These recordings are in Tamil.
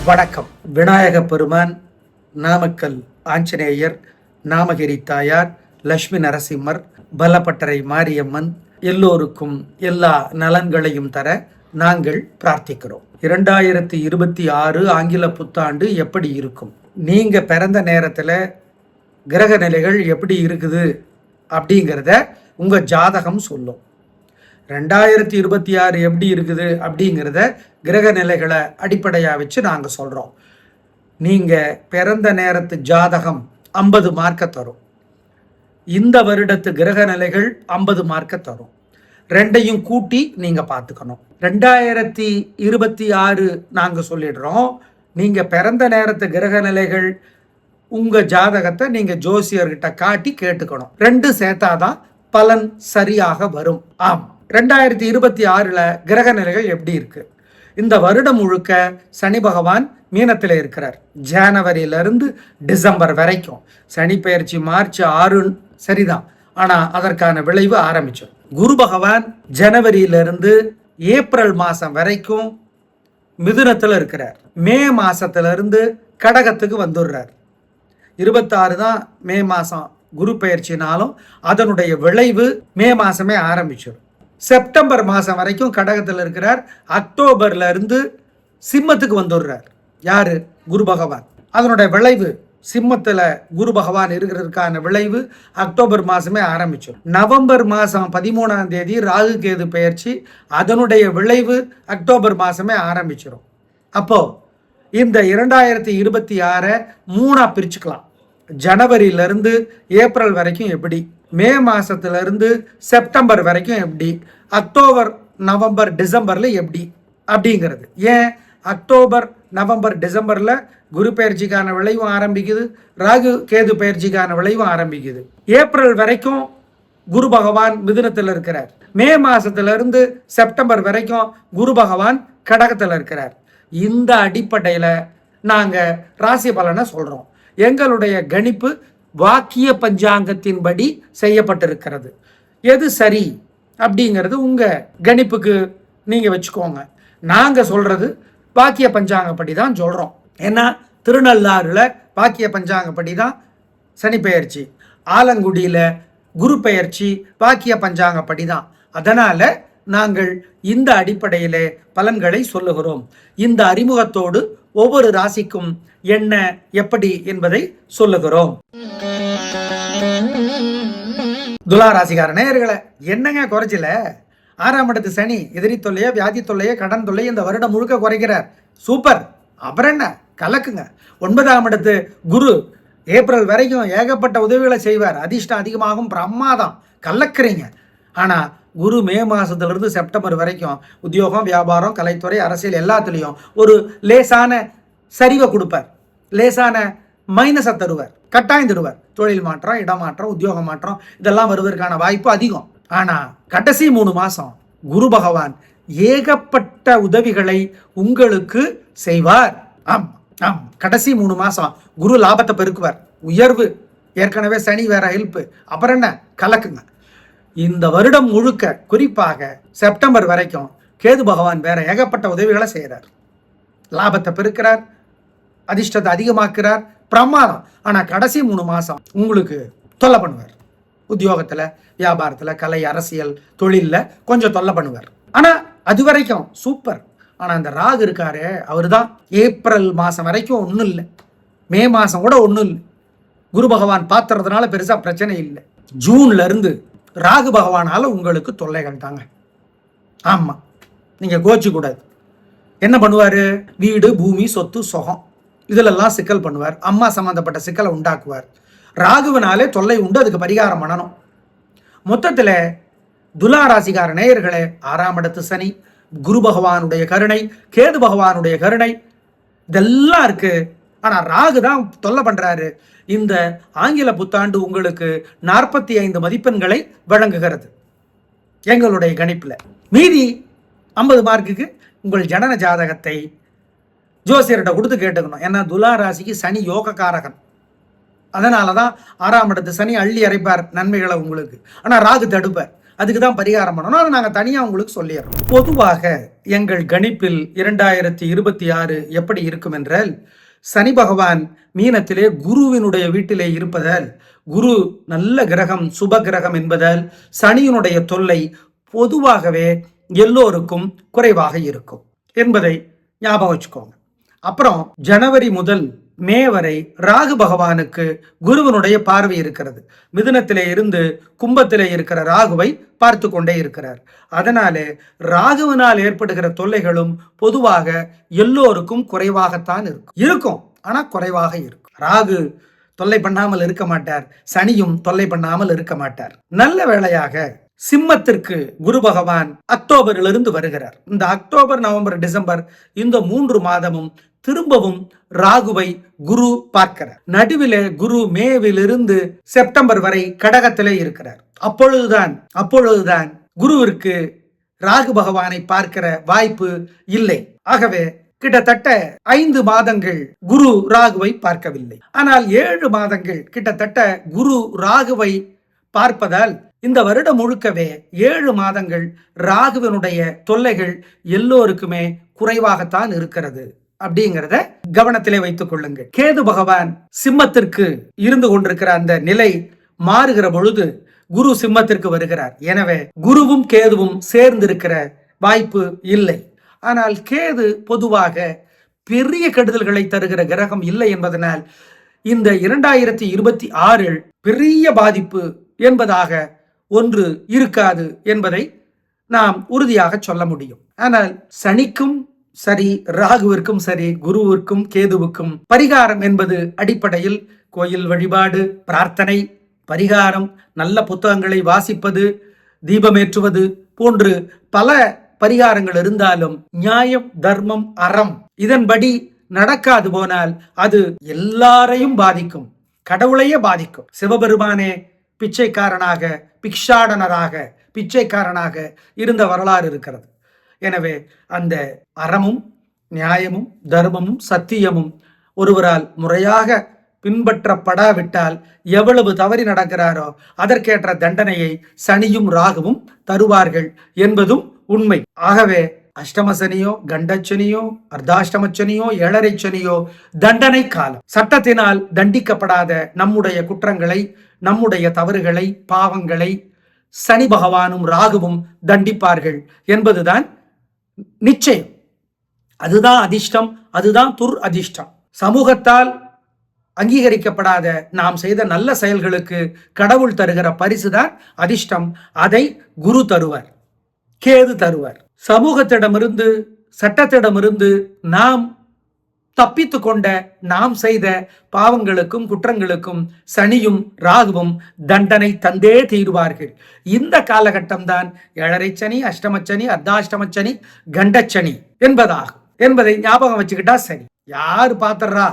வணக்கம். விநாயக பெருமான், நாமக்கல் ஆஞ்சநேயர், நாமகிரி தாயார், லட்சுமி நரசிம்மர், பலப்பட்டறை மாரியம்மன் எல்லோருக்கும் எல்லா நலன்களையும் தர நாங்கள் பிரார்த்திக்கிறோம். 2026 ஆங்கில புத்தாண்டு எப்படி இருக்கும்? நீங்க பிறந்த நேரத்தில் கிரக நிலைகள் எப்படி இருக்குது அப்படிங்கிறத உங்க ஜாதகம் சொல்லும். 2026 எப்படி இருக்குது அப்படிங்கிறத கிரக நிலைகளை அடிப்படையாக வச்சு நாங்கள் சொல்கிறோம். நீங்கள் பிறந்த நேரத்து ஜாதகம் 50 மார்க்கை தரும். இந்த வருடத்து கிரக நிலைகள் 50 மார்க்கை தரும். ரெண்டையும் கூட்டி நீங்கள் பார்த்துக்கணும். 2026 நாங்கள் சொல்லிடுறோம். நீங்கள் பிறந்த நேரத்து கிரக நிலைகள் உங்கள் ஜாதகத்தை நீங்கள் ஜோசியர்கிட்ட காட்டி கேட்டுக்கணும். 2 சேர்த்தாதான் பலன் சரியாக வரும். ஆம், 2026 கிரக நிலைகள் எப்படி இருக்கு? இந்த வருடம் முழுக்க சனி பகவான் மீனத்தில் இருக்கிறார். ஜனவரியிலிருந்து டிசம்பர் வரைக்கும். சனி பெயர்ச்சி மார்ச் 6 சரிதான், ஆனா அதற்கான விளைவு ஆரம்பிச்சோம். குரு பகவான் ஜனவரியிலிருந்து ஏப்ரல் மாசம் வரைக்கும் மிதுனத்தில் இருக்கிறார். மே மாசத்திலிருந்து கடகத்துக்கு வந்துடுறார். 26 தான் மே மாசம் குரு பெயர்ச்சினாலும் அதனுடைய விளைவு மே மாசமே ஆரம்பிச்சிடும். செப்டம்பர் மாதம் வரைக்கும் கடகத்தில் இருக்கிறார். அக்டோபர்ல இருந்து சிம்மத்துக்கு வந்துடுறார். யாரு? குரு பகவான். அதனுடைய விளைவு சிம்மத்தில் குரு பகவான் இருக்கிறதுக்கான விளைவு அக்டோபர் மாதமே ஆரம்பிச்சிடும். நவம்பர் மாதம் 13ஆம் தேதி ராகு கேது பெயர்ச்சி, அதனுடைய விளைவு அக்டோபர் மாதமே ஆரம்பிச்சிடும். அப்போ இந்த 2026 3ஆ பிரிச்சுக்கலாம். ஜனவரியிலிருந்து ஏப்ரல் வரைக்கும் எப்படி, மே மாசத்திலிருந்து செப்டம்பர் வரைக்கும் எப்படி, அக்டோபர் நவம்பர் டிசம்பர்ல எப்படி அப்படிங்கிறது. ஏன் அக்டோபர் நவம்பர் டிசம்பர்ல குரு பயிற்சிக்கான விளைவும் ஆரம்பிக்குது, ராகு கேது பயிற்சிக்கான விளைவும் ஆரம்பிக்குது. ஏப்ரல் வரைக்கும் குரு பகவான் மிதுனத்தில் இருக்கிறார். மே மாசத்திலிருந்து செப்டம்பர் வரைக்கும் குரு பகவான் கடகத்தில் இருக்கிறார். இந்த அடிப்படையில நாங்க ராசி பலனை சொல்றோம். எங்களுடைய கணிப்பு வாக்கிய பஞ்சாங்கத்தின்படி செய்யப்பட்டிருக்கிறது. எது சரி அப்படிங்கிறது உங்க கணிப்புக்கு நீங்க வச்சுக்கோங்க. நாங்க சொல்றது வாக்கிய பஞ்சாங்கப்படி தான் சொல்றோம். ஏன்னா திருநள்ளாறுல வாக்கிய பஞ்சாங்கப்படி தான் சனி பெயர்ச்சி, ஆலங்குடியில குரு பெயர்ச்சி வாக்கிய பஞ்சாங்கப்படி தான். அதனால நாங்கள் இந்த அடிப்படையிலே பலன்களை சொல்லுகிறோம். இந்த அறிமுகத்தோடு ஒவ்வொரு ராசிக்கும் என்ன எப்படி என்பதை சொல்லுகிறோம். துலா ராசிக்கார நேயர்களே, என்னங்க குறைச்சல? 6ஆம் இடத்து சனி எதிரி தொல்லைய, வியாதி தொல்லைய, கடன் தொல்லைய இந்த வருடம் முழுக்க குறைக்கிறார். சூப்பர். அப்புறம் என்ன, கலக்குங்க. 9ஆம் இடத்து குரு ஏப்ரல் வரைக்கும் ஏகப்பட்ட உதவிகளை செய்வார். அதிர்ஷ்டம் அதிகமாகும். பிரமாதம், கலக்குறீங்க. ஆனா குரு மே மாசத்திலிருந்து செப்டம்பர் வரைக்கும் உத்தியோகம், வியாபாரம், கலைத்துறை, அரசியல் எல்லாத்துலேயும் ஒரு லேசான சரிவை கொடுப்பார். லேசான மைனஸை தருவார். கட்டாயம் தருவார். தொழில் மாற்றம், இடமாற்றம், உத்தியோக மாற்றம் இதெல்லாம் வருவதற்கான வாய்ப்பு அதிகம். ஆனா கடைசி 3 மாசம் குரு பகவான் ஏகப்பட்ட உதவிகளை உங்களுக்கு செய்வார். ஆம் ஆம், கடைசி 3 மாசம் குரு லாபத்தை பெருக்குவார். உயர்வு. ஏற்கனவே சனி வேற ஹெல்ப். அப்புறம் என்ன, கலக்குங்க. இந்த வருடம் முழுக்க குறிப்பாக செப்டம்பர் வரைக்கும் கேது பகவான் வேற ஏகப்பட்ட உதவிகளை செய்கிறார். லாபத்தை பெருக்கிறார், அதிர்ஷ்டத்தை அதிகமாக்குறார். பிரமாதம். ஆனா கடைசி 3 மாசம் உங்களுக்கு தொல்லை பண்ணுவார். உத்தியோகத்துல, வியாபாரத்துல, கலை, அரசியல், தொழில்ல கொஞ்சம் தொல்லை பண்ணுவார். ஆனா அது வரைக்கும் சூப்பர். ஆனா அந்த ராகு இருக்காரு, அவரு தான் ஏப்ரல் மாசம் வரைக்கும் ஒன்றும் இல்லை, மே மாசம் கூட ஒன்றும் இல்லை. குரு பகவான் பாத்துறதுனால பெருசா பிரச்சனை இல்லை. ஜூன்ல இருந்து ராகு பகவானால உங்களுக்கு தொல்லைகள் தாங்க. ஆமா, நீங்க கோச்சு கூடாது. என்ன பண்ணுவாரு? வீடு, பூமி, சொத்து, சொகம் இதிலெல்லாம் சிக்கல் பண்ணுவார். அம்மா சம்பந்தப்பட்ட சிக்கலை உண்டாக்குவார். ராகுவினாலே தொல்லை உண்டு. அதுக்கு பரிகாரம் பண்ணணும். மொத்தத்தில் துலா ராசிக்கார நேயர்களே, 6ஆம் இடத்து சனி, குரு பகவானுடைய கருணை, கேது பகவானுடைய கருணை இதெல்லாம் இருக்கு. ஆனா ராகு தான் தொல்லை பண்றாரு. இந்த ஆங்கில புத்தாண்டு உங்களுக்கு 45 மதிப்பெண்களை வழங்குகிறது எங்களுடைய கணிப்புல. மீதி 50 மார்க்குக்கு உங்கள் ஜனன ஜாதகத்தை ஜோசியர்கிட்ட கொடுத்து கேட்டுக்கணும். ஏன்னா துலா ராசிக்கு சனி யோகக்காரகன். அதனாலதான் 6ஆம் இடத்து சனி அள்ளி அரைப்பார் நன்மைகளை உங்களுக்கு. ஆனா ராகு தடுப்பார். அதுக்கு தான் பரிகாரம் பண்ணணும். அதை நாங்கள் தனியாக உங்களுக்கு சொல்லிடுறோம். பொதுவாக எங்கள் கணிப்பில் 2026 எப்படி இருக்கும் என்றால், சனி பகவான் மீனத்திலே குருவினுடைய வீட்டிலே இருப்பதால், குரு நல்ல கிரகம், சுப கிரகம் என்பதால் சனியினுடைய தொல்லை பொதுவாகவே எல்லோருக்கும் குறைவாக இருக்கும் என்பதை ஞாபகம் வச்சுக்கோங்க. அப்புறம் ஜனவரி முதல் மே வரை ராகு பகவானுக்கு குருவனுடைய பார்வை இருக்கிறது. மிதுனத்திலே இருந்து கும்பத்திலே இருக்கிற ராகுவை பார்த்து கொண்டே இருக்கிறார். அதனாலே ராகுவினால் ஏற்படுகிற தொல்லைகளும் பொதுவாக எல்லோருக்கும் குறைவாகத்தான் இருக்கும். ஆனா குறைவாக இருக்கும். ராகு தொல்லை பண்ணாமல் இருக்க மாட்டார், சனியும் தொல்லை பண்ணாமல் இருக்க மாட்டார். நல்ல வேளையாக சிம்மத்திற்கு குரு பகவான் அக்டோபரிலிருந்து வருகிறார். இந்த அக்டோபர், நவம்பர், டிசம்பர் இந்த 3 மாதமும் திரும்பவும் ராகுவை குரு பார்க்கிறார். நடுவிலே குரு மேவிலிருந்து செப்டம்பர் வரை கடகத்திலே இருக்கிறார். அப்பொழுதுதான் குருவிற்கு ராகு பகவானை பார்க்கிற வாய்ப்பு இல்லை. ஆகவே கிட்டத்தட்ட 5 மாதங்கள் குரு ராகுவை பார்க்கவில்லை. ஆனால் 7 மாதங்கள் கிட்டத்தட்ட குரு ராகுவை பார்ப்பதால் இந்த வருடம் முழுக்கவே 7 மாதங்கள் ராகுவினுடைய தொல்லைகள் எல்லோருக்குமே குறைவாகத்தான் இருக்கிறது அப்படிங்கிறத கவனத்திலே வைத்துக் கொள்ளுங்கள். கேது பகவான் சிம்மத்திற்கு இருந்து கொண்டிருக்கிற அந்த நிலை மாறுகிற பொழுது குரு சிம்மத்திற்கு வருகிறார். எனவே குருவும் கேதுவும் சேர்ந்திருக்கிற வாய்ப்பு இல்லை. ஆனால் கேது பொதுவாக பெரிய கெடுதல்களை தருகிற கிரகம் இல்லை என்பதனால் இந்த 2026 பெரிய பாதிப்பு என்பதாக ஒன்று இருக்காது என்பதை நாம் உறுதியாக சொல்ல முடியும். ஆனால் சனிக்கும் சரி, ராகுவிற்கும் சரி, குருவிற்கும் கேதுவுக்கும் பரிகாரம் என்பது அடிப்படையில் கோயில் வழிபாடு, பிரார்த்தனை, பரிகாரம், நல்ல புத்தகங்களை வாசிப்பது, தீபமேற்றுவது போன்று பல பரிகாரங்கள் இருந்தாலும் நியாயம், தர்மம், அறம் இதன்படி நடக்காது போனால் அது எல்லாரையும் பாதிக்கும், கடவுளையே பாதிக்கும். சிவபெருமானே பிச்சைக்காரனாக, பிக்ஷாடனராக, பிச்சைக்காரனாக இருந்த வரலாறு இருக்கிறது. எனவே அந்த அறமும் நியாயமும் தர்மமும் சத்தியமும் ஒருவரால் முறையாக பின்பற்றப்படாவிட்டால் எவ்வளவு தவறி நடக்கிறாரோ அதற்கேற்ற தண்டனையை சனியும் ராகுவும் தருவார்கள் என்பதும் உண்மை. ஆகவே அஷ்டமசனியோ, கண்டச்சனியோ, அர்த்தாஷ்டமச்சனியோ, ஏழரை சனியோ தண்டனை காலம். சட்டத்தினால் தண்டிக்கப்படாத நம்முடைய குற்றங்களை, நம்முடைய தவறுகளை, பாவங்களை சனி பகவானும் ராகுவும் தண்டிப்பார்கள் என்பதுதான் நிச்சயம். அதுதான் அதிர்ஷ்டம், அதுதான் துர் அதிர்ஷ்டம். சமூகத்தால் அங்கீகரிக்கப்படாத நாம் செய்த நல்ல செயல்களுக்கு கடவுள் தருகிற பரிசுதான் அதிர்ஷ்டம். அதை குரு தருவார், கேது தருவார். சமூகத்திடமிருந்து, சட்டத்திடமிருந்து நாம் தப்பித்து கொண்ட, நாம் செய்த பாவங்களுக்கும் குற்றங்களுக்கும் சனியும் ராகுவும் தண்டனை தந்தே தீருவார்கள். இந்த காலகட்டம் தான் ஏழரை சனி, அஷ்டமச்சனி, அர்த்தாஷ்டமச்சனி, கண்டச்சனி என்பதை ஞாபகம் வச்சுக்கிட்டா சரி. யாரு பாத்தர்றா,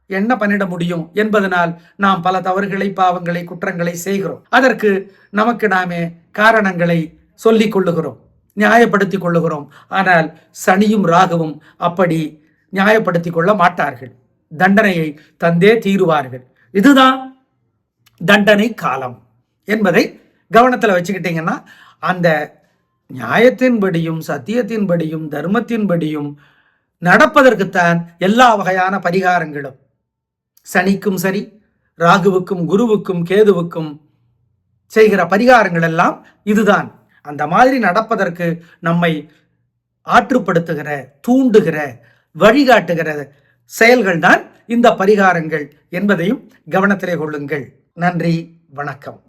என்ன பண்ணிட முடியும் என்பதனால் நாம் பல தவறுகளை, பாவங்களை, குற்றங்களை செய்கிறோம். அதற்கு நமக்கு நாமே காரணங்களை சொல்லிக் கொள்ளுகிறோம், நியாயப்படுத்திக் கொள்ளுகிறோம். ஆனால் சனியும் ராகுவும் அப்படி நியாயப்படுத்திக் கொள்ள மாட்டார்கள், தண்டனையை தந்தே தீருவார்கள். இதுதான் தண்டனை காலம் என்பதை கவனத்தில் வச்சுக்கிட்டீங்கன்னா அந்த நியாயத்தின்படியும் சத்தியத்தின்படியும் தர்மத்தின்படியும் நடப்பதற்குத்தான் எல்லா வகையான பரிகாரங்களும். சனிக்கும் சரி, ராகுவுக்கும் குருவுக்கும் கேதுவுக்கும் செய்கிற பரிகாரங்கள் எல்லாம் இதுதான். அந்த மாதிரி நடப்பதற்கு நம்மை ஆற்றுப்படுத்துகிற, தூண்டுகிற, வழிகாட்டுகிற செயல்கள் தான் இந்த பரிகாரங்கள் என்பதையும் கவனத்திலே கொள்ளுங்கள். நன்றி, வணக்கம்.